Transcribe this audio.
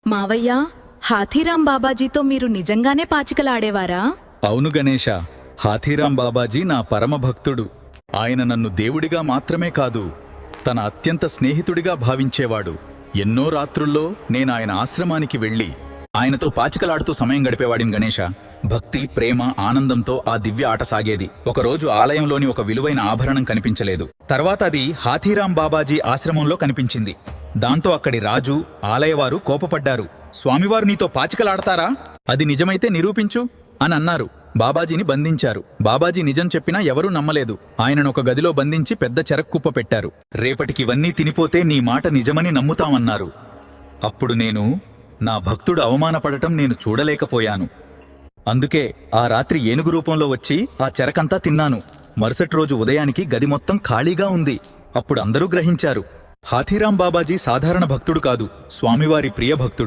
మావయ్య, హాథీరాం బాబాజీతో మీరు నిజంగానే పాచికలాడేవారా? అవును గణేశ, హాథీరాం బాబాజీ నా పరమభక్తుడు. ఆయన నన్ను దేవుడిగా మాత్రమే కాదు, తన అత్యంత స్నేహితుడిగా భావించేవాడు. ఎన్నో రాత్రుల్లో నేనాయన ఆశ్రమానికి వెళ్ళి ఆయనతో పాచికలాడుతూ సమయం గడిపేవాడిని గణేశ. భక్తి, ప్రేమ, ఆనందంతో ఆ దివ్య ఆట సాగేది. ఒకరోజు ఆలయంలోని ఒక విలువైన ఆభరణం కనిపించలేదు. తర్వాత అది హాథీరాం బాబాజీ ఆశ్రమంలో కనిపించింది. దాంతో అక్కడి రాజు, ఆలయవారు కోపపడ్డారు. స్వామివారు నీతో పాచికలాడతారా? అది నిజమైతే నిరూపించు అని అన్నారు. బాబాజీని బంధించారు. బాబాజీ నిజం చెప్పినా ఎవరూ నమ్మలేదు. ఆయననొక గదిలో బంధించి పెద్ద చెరక్కుప్ప పెట్టారు. రేపటికివన్నీ తినిపోతే నీ మాట నిజమని నమ్ముతామన్నారు. అప్పుడు నేను నా భక్తుడు అవమానపడటం నేను చూడలేకపోయాను. అందుకే ఆ రాత్రి ఏనుగు రూపంలో వచ్చి ఆ చెరకంతా తిన్నాను. మరుసటి రోజు ఉదయానికి గది మొత్తం ఖాళీగా ఉంది. అప్పుడు అందరూ గ్రహించారు, హాథీరాం బాబాజీ సాధారణ భక్తుడు కాదు, స్వామివారి ప్రియ భక్తుడు.